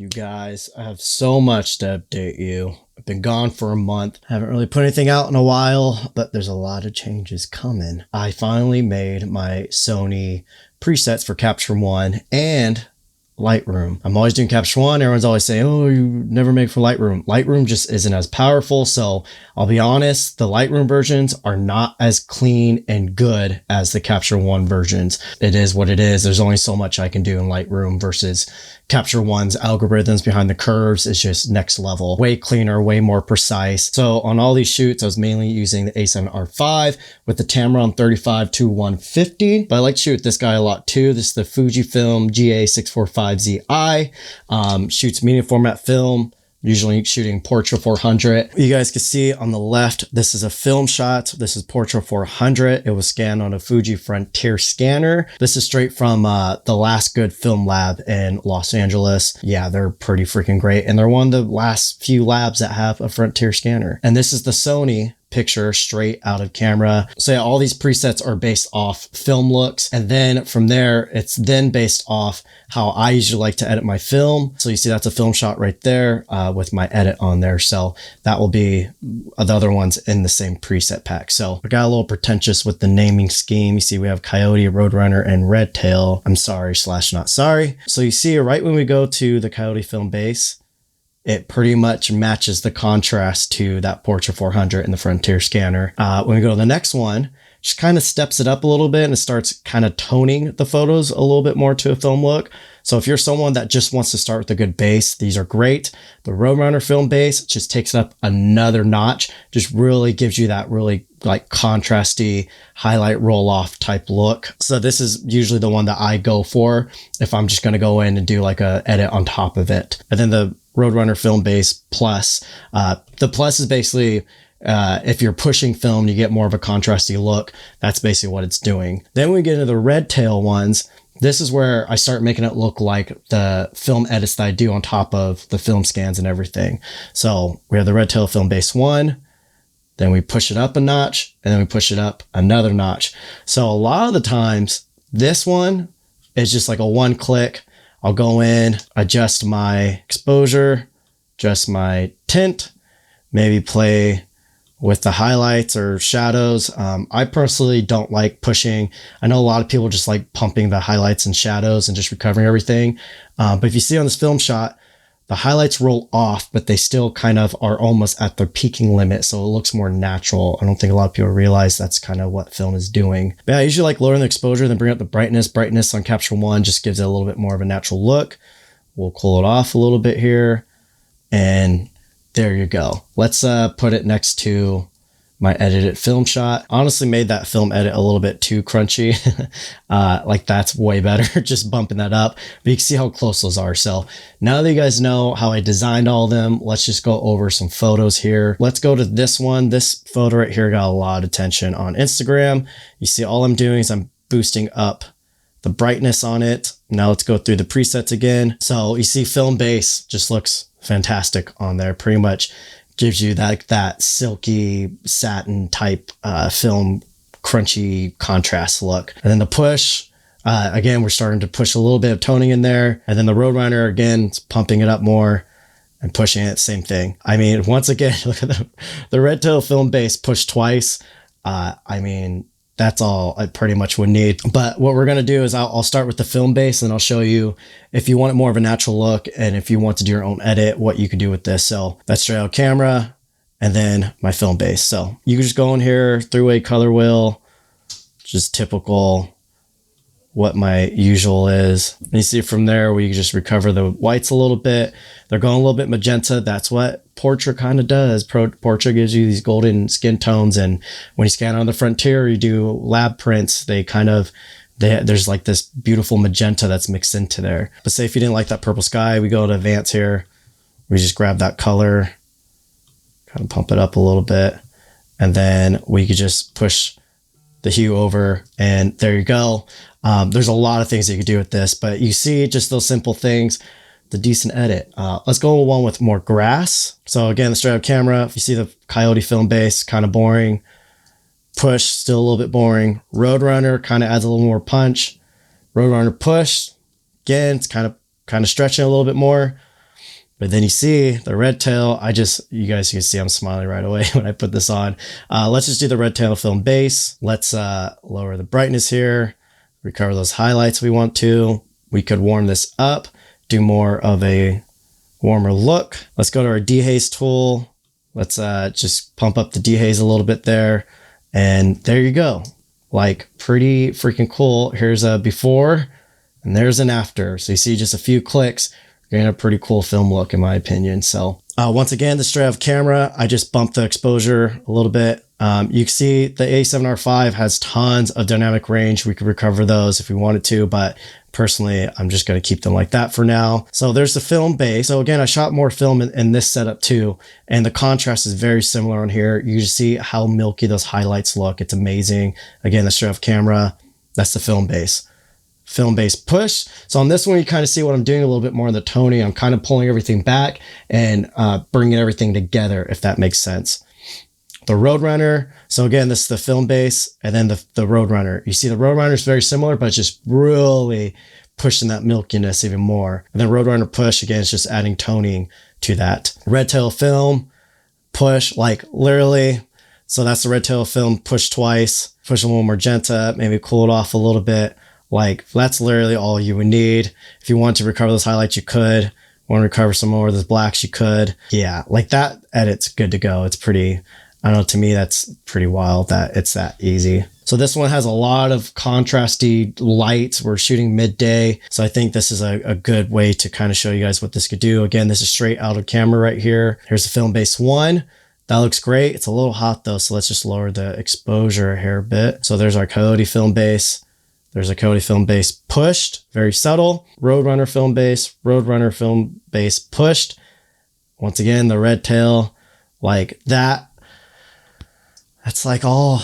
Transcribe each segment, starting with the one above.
You guys, I have so much to update you. I've been gone for a month. Haven't really put anything out in a while, but there's a lot of changes coming. I finally made my Sony presets for Capture One and Lightroom. I'm always doing Capture One. Everyone's always saying, oh, you never make for Lightroom. Lightroom just isn't as powerful. So I'll be honest, the Lightroom versions are not as clean and good as the Capture One versions. It is what it is. There's only so much I can do in Lightroom versus Capture One's algorithms behind the curves is just next level, way cleaner, way more precise. So on all these shoots, I was mainly using the A7R5 with the Tamron 35 to 150, but I like to shoot this guy a lot too. This is the Fujifilm GA645ZI, shoots medium format film, usually shooting Portra 400. You guys can see on the left, this is a film shot. This is Portra 400. It was scanned on a Fuji Frontier scanner. This is straight from the Last Good Film Lab in Los Angeles. Yeah, they're pretty freaking great. And they're one of the last few labs that have a Frontier scanner. And this is the Sony picture straight out of camera. So yeah, all these presets are based off film looks. And then from there, it's then based off how I usually like to edit my film. So you see that's a film shot right there with my edit on there. So that will be the other ones in the same preset pack. So I got a little pretentious with the naming scheme. You see we have Coyote, Roadrunner, and Redtail. I'm sorry / not sorry. So you see right when we go to the Coyote film base, it pretty much matches the contrast to that Portra 400 in the Frontier scanner. When we go to the next one, just kind of steps it up a little bit and it starts kind of toning the photos a little bit more to a film look. So if you're someone that just wants to start with a good base, these are great. The Roadrunner film base just takes it up another notch, just really gives you that really like contrasty highlight roll off type look. So this is usually the one that I go for if I'm just going to go in and do like a edit on top of it. And then the Roadrunner film base plus, the plus is basically if you're pushing film, you get more of a contrasty look. That's basically what it's doing. Then we get into the Redtail ones. This is where I start making it look like the film edits that I do on top of the film scans and everything. So we have the Redtail film base 1, then we push it up a notch, and then we push it up another notch. So a lot of the times, this one is just like a one click. I'll go in, adjust my exposure, adjust my tint, maybe play with the highlights or shadows. I personally don't like pushing. I know a lot of people just like pumping the highlights and shadows and just recovering everything. But if you see on this film shot, the highlights roll off, but they still kind of are almost at their peaking limit. So it looks more natural. I don't think a lot of people realize that's kind of what film is doing. But yeah, I usually like lowering the exposure, then bring up the brightness. Brightness on Capture One just gives it a little bit more of a natural look. We'll cool it off a little bit here. And there you go. Let's put it next to my edited film shot. Honestly made that film edit a little bit too crunchy. Like that's way better, just bumping that up. But you can see how close those are. So now that you guys know how I designed all of them, let's just go over some photos here. Let's go to this one. This photo right here got a lot of attention on Instagram. You see all I'm doing is I'm boosting up the brightness on it. Now let's go through the presets again. So you see film base just looks fantastic on there. Pretty much gives you that silky satin type film crunchy contrast look. And then the push, again, we're starting to push a little bit of toning in there. And then the Roadrunner, again, it's pumping it up more and pushing it, same thing. I mean, once again, look at the Redtail film base pushed twice. I mean, that's all I pretty much would need. But what we're going to do is I'll start with the film base and I'll show you if you want it more of a natural look and if you want to do your own edit, what you can do with this. So that's straight out camera and then my film base. So you can just go in here, three-way color wheel, just typical what my usual is. And you see from there where you can just recover the whites a little bit. They're going a little bit magenta. That's what Portra kind of does. Portra gives you these golden skin tones. And when you scan on the Frontier, you do lab prints, they kind of, there's like this beautiful magenta that's mixed into there. But say if you didn't like that purple sky, we go to advance here. We just grab that color, kind of pump it up a little bit. And then we could just push the hue over and there you go. There's a lot of things you could do with this, but you see just those simple things, the decent edit. Let's go with one with more grass. So again, the straight up camera, if you see the Coyote film base, kind of boring. Push, still a little bit boring. Roadrunner kind of adds a little more punch. Roadrunner push, again, it's kind of stretching a little bit more. But then you see the red tail. You guys can see I'm smiling right away when I put this on. Let's just do the red tail film base. Let's lower the brightness here, recover those highlights we want to. We could warm this up, do more of a warmer look. Let's go to our dehaze tool. Let's just pump up the dehaze a little bit there. And there you go. Like, pretty freaking cool. Here's a before and there's an after. So you see just a few clicks. Getting a pretty cool film look in my opinion. So once again, the straight off camera, I just bumped the exposure a little bit. You can see the A7R5 has tons of dynamic range. We could recover those if we wanted to, but personally, I'm just going to keep them like that for now. So there's the film base. So again, I shot more film in this setup too, and the contrast is very similar on here. You just see how milky those highlights look. It's amazing. Again, the straight off camera, that's the film base. Film base push. So on this one, you kind of see what I'm doing a little bit more in the toning. I'm kind of pulling everything back and bringing everything together, if that makes sense. The Roadrunner. So again, this is the film base and then the Roadrunner. You see the Roadrunner is very similar, but it's just really pushing that milkiness even more. And then Roadrunner push, again, it's just adding toning to that. Red tail film push, like literally. So that's the red tail film push twice, push a little magenta, maybe cool it off a little bit. Like, that's literally all you would need. If you want to recover those highlights, you could. Want to recover some more of those blacks, you could. Yeah, like that edit's good to go. It's pretty, I don't know, to me, that's pretty wild that it's that easy. So this one has a lot of contrasty lights. We're shooting midday. So I think this is a good way to kind of show you guys what this could do. Again, this is straight out of camera right here. Here's the film base one. That looks great. It's a little hot though. So let's just lower the exposure here a bit. So there's our Coyote film base. There's a Coyote film base pushed, very subtle. Roadrunner film base pushed. Once again, the red tail, like that. That's all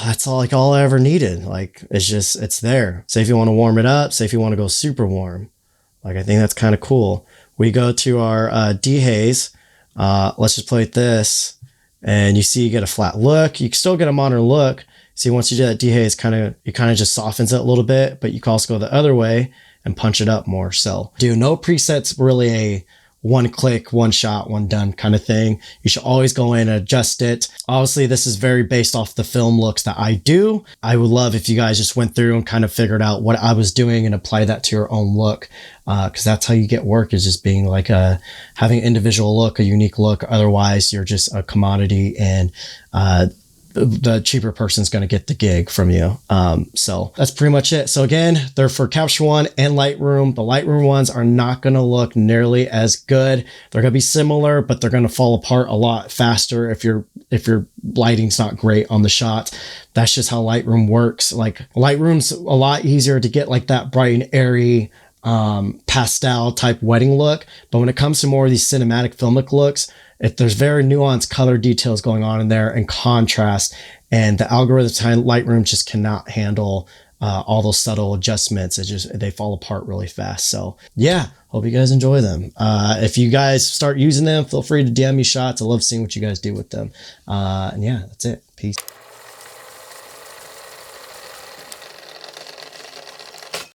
I ever needed. Like, it's there. Say if you want to warm it up, say if you want to go super warm. Like, I think that's kind of cool. We go to our dehaze. Let's just play with this. And you see you get a flat look. You can still get a modern look. See, once you do that dehaze, it kind of just softens it a little bit, but you can also go the other way and punch it up more. So no presets, really a one click, one shot, one done kind of thing. You should always go in and adjust it. Obviously, this is very based off the film looks that I do. I would love if you guys just went through and kind of figured out what I was doing and apply that to your own look. Cause that's how you get work, is just being like having an individual look, a unique look. Otherwise you're just a commodity and, the cheaper person's going to get the gig from you. So that's pretty much it. So again, they're for Capture One and Lightroom. The Lightroom ones are not going to look nearly as good. They're going to be similar, but they're going to fall apart a lot faster if your lighting's not great on the shot. That's just how Lightroom works. Like, Lightroom's a lot easier to get like that bright and airy pastel type wedding look. But when it comes to more of these cinematic filmic looks, if there's very nuanced color details going on in there and contrast, and the algorithms behind Lightroom just cannot handle all those subtle adjustments. They fall apart really fast. So yeah, hope you guys enjoy them. If you guys start using them, feel free to DM me shots. I love seeing what you guys do with them. And yeah, that's it. Peace.